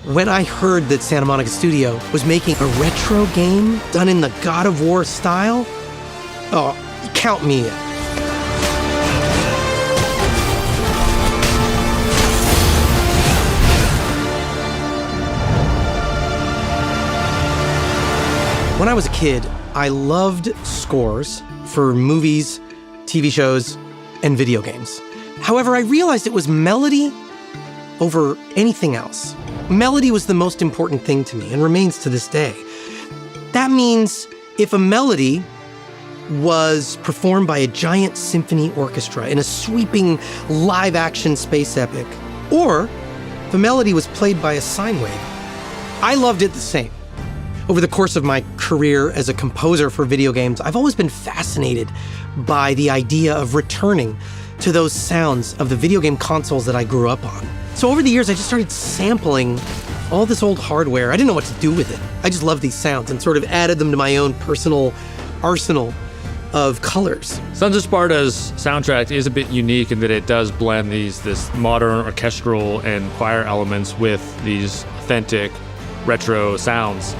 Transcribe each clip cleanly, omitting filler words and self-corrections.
When I heard that Santa Monica Studio was making a retro game done in the God of War style, oh, count me in. When I was a kid, I loved scores for movies, TV shows, and video games. However, I realized it was melody over anything else. Melody was the most important thing to me and remains to this day. That means if a melody was performed by a giant symphony orchestra in a sweeping live-action space epic, or if a melody was played by a sine wave, I loved it the same. Over the course of my career as a composer for video games, I've always been fascinated by the idea of returning to those sounds of the video game consoles that I grew up on. So over the years, I just started sampling all this old hardware. I didn't know what to do with it. I just loved these sounds and sort of added them to my own personal arsenal of colors. Sons of Sparta's soundtrack is a bit unique in that it does blend this modern orchestral and choir elements with these authentic retro sounds.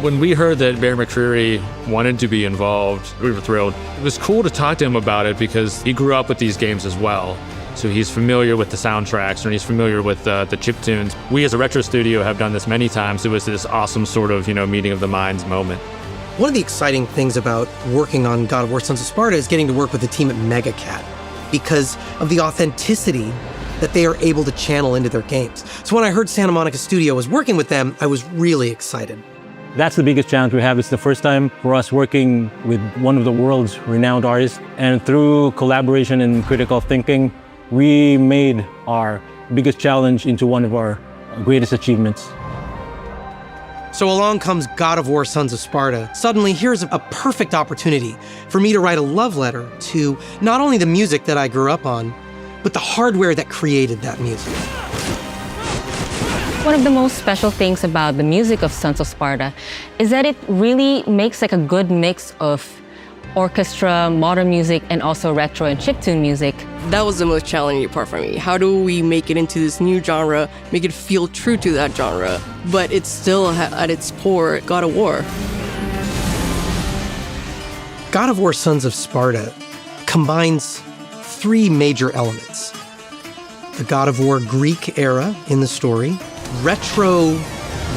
When we heard that Bear McCreary wanted to be involved, we were thrilled. It was cool to talk to him about it because he grew up with these games as well. So he's familiar with the soundtracks and he's familiar with the chip tunes. We as a retro studio have done this many times. It was this awesome sort of, meeting of the minds moment. One of the exciting things about working on God of War Sons of Sparta is getting to work with the team at Megacat because of the authenticity that they are able to channel into their games. So when I heard Santa Monica Studio was working with them, I was really excited. That's the biggest challenge we have. It's the first time for us working with one of the world's renowned artists. And through collaboration and critical thinking, we made our biggest challenge into one of our greatest achievements. So along comes God of War Sons of Sparta. Suddenly, here's a perfect opportunity for me to write a love letter to not only the music that I grew up on, but the hardware that created that music. One of the most special things about the music of Sons of Sparta is that it really makes like a good mix of orchestra, modern music, and also retro and chiptune music. That was the most challenging part for me. How do we make it into this new genre, make it feel true to that genre, but it's still at its core God of War? God of War Sons of Sparta combines three major elements: the God of War Greek era in the story, retro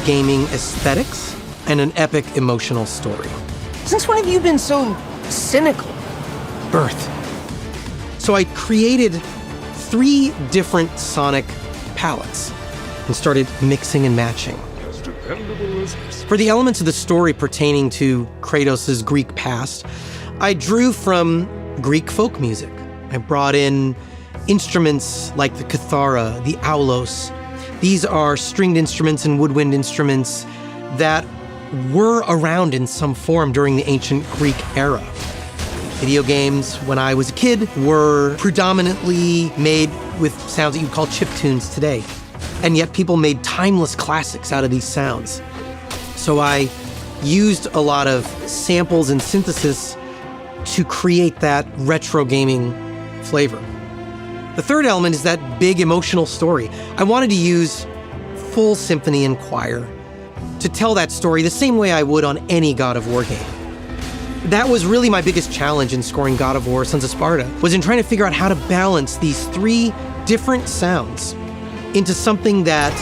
gaming aesthetics, and an epic emotional story. Since when have you been so cynical? Birth. So I created three different sonic palettes and started mixing and matching. For the elements of the story pertaining to Kratos' Greek past, I drew from Greek folk music. I brought in instruments like the kithara, the aulos. These are stringed instruments and woodwind instruments that were around in some form during the ancient Greek era. Video games, when I was a kid, were predominantly made with sounds that you'd call chiptunes today. And yet people made timeless classics out of these sounds. So I used a lot of samples and synthesis to create that retro gaming flavor. The third element is that big emotional story. I wanted to use full symphony and choir to tell that story the same way I would on any God of War game. That was really my biggest challenge in scoring God of War Sons of Sparta, was in trying to figure out how to balance these three different sounds into something that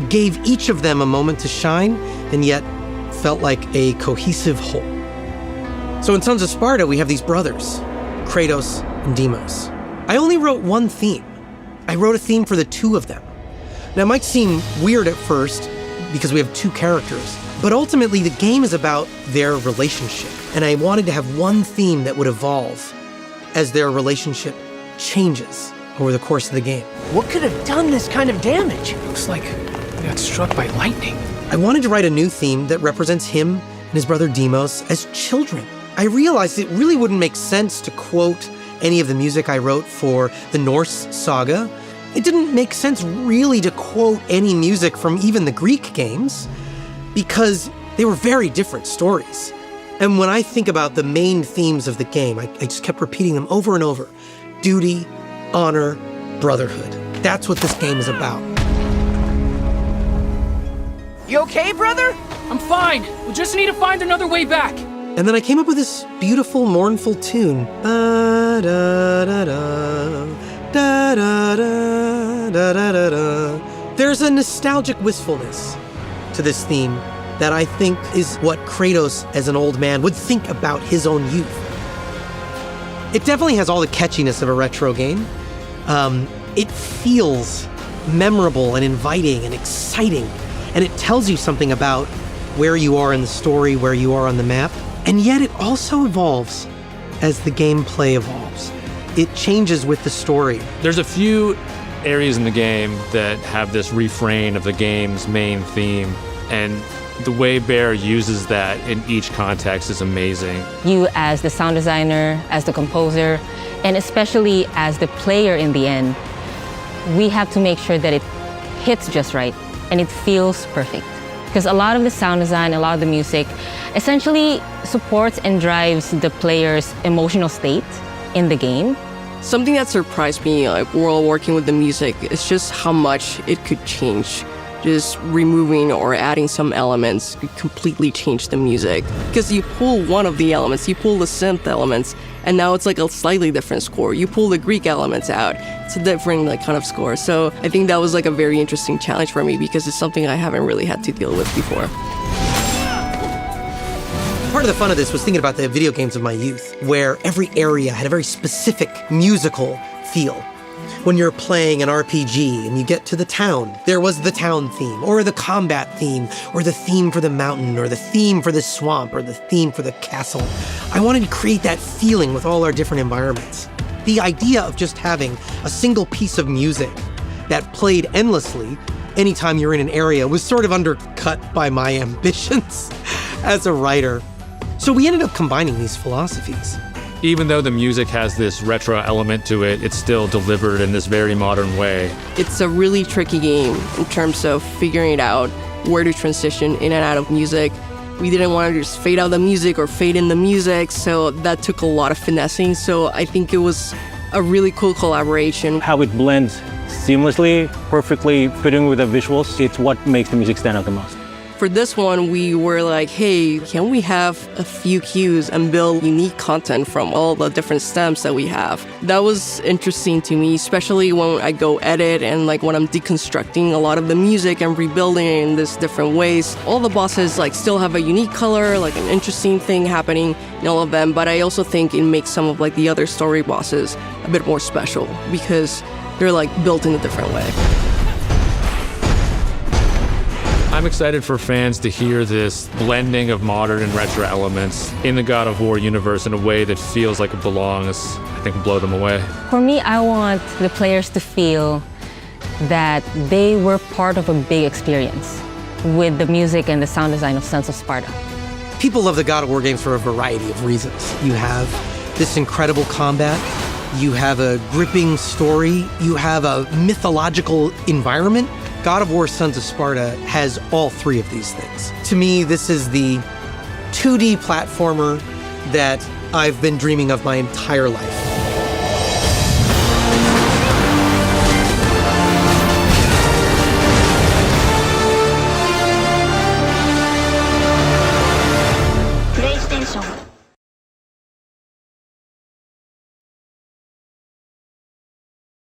gave each of them a moment to shine and yet felt like a cohesive whole. So in Sons of Sparta, we have these brothers, Kratos and Deimos. I only wrote one theme. I wrote a theme for the two of them. Now, it might seem weird at first because we have two characters, but ultimately the game is about their relationship. And I wanted to have one theme that would evolve as their relationship changes over the course of the game. What could have done this kind of damage? Looks like we got struck by lightning. I wanted to write a new theme that represents him and his brother Deimos as children. I realized it really wouldn't make sense to quote any of the music I wrote for the Norse saga. It didn't make sense really to quote any music from even the Greek games because they were very different stories. And when I think about the main themes of the game, I just kept repeating them over and over. Duty, honor, brotherhood. That's what this game is about. You okay, brother? I'm fine. We just need to find another way back. And then I came up with this beautiful, mournful tune. Da, da, da, da, da, da, da, da, da, da. There's a nostalgic wistfulness to this theme that I think is what Kratos, as an old man, would think about his own youth. It definitely has all the catchiness of a retro game. It feels memorable and inviting and exciting, and it tells you something about where you are in the story, where you are on the map, and yet it also evolves as the gameplay evolves. It changes with the story. There's a few areas in the game that have this refrain of the game's main theme, and the way Bear uses that in each context is amazing. You as the sound designer, as the composer, and especially as the player in the end, we have to make sure that it hits just right and it feels perfect. Because a lot of the sound design, a lot of the music essentially supports and drives the player's emotional state in the game. Something that surprised me, like while working with the music, is just how much it could change. Just removing or adding some elements could completely change the music. Because you pull one of the elements, you pull the synth elements, and now it's like a slightly different score. You pull the Greek elements out, it's a different kind of score. So I think that was like a very interesting challenge for me because it's something I haven't really had to deal with before. Part of the fun of this was thinking about the video games of my youth, where every area had a very specific musical feel. When you're playing an RPG and you get to the town, there was the town theme, or the combat theme, or the theme for the mountain, or the theme for the swamp, or the theme for the castle. I wanted to create that feeling with all our different environments. The idea of just having a single piece of music that played endlessly anytime you're in an area was sort of undercut by my ambitions as a writer. So we ended up combining these philosophies. Even though the music has this retro element to it, it's still delivered in this very modern way. It's a really tricky game in terms of figuring it out, where to transition in and out of music. We didn't want to just fade out the music or fade in the music, so that took a lot of finessing. So I think it was a really cool collaboration. How it blends seamlessly, perfectly fitting with the visuals, it's what makes the music stand out the most. For this one, we were like, hey, can we have a few cues and build unique content from all the different stems that we have? That was interesting to me, especially when I go edit and like when I'm deconstructing a lot of the music and rebuilding it in these different ways. All the bosses like still have a unique color, like an interesting thing happening in all of them, but I also think it makes some of like the other story bosses a bit more special because they're like built in a different way. I'm excited for fans to hear this blending of modern and retro elements in the God of War universe in a way that feels like it belongs. I think will blow them away. For me, I want the players to feel that they were part of a big experience with the music and the sound design of Sons of Sparta. People love the God of War games for a variety of reasons. You have this incredible combat, you have a gripping story, you have a mythological environment. God of War Sons of Sparta has all three of these things. To me, this is the 2D platformer that I've been dreaming of my entire life.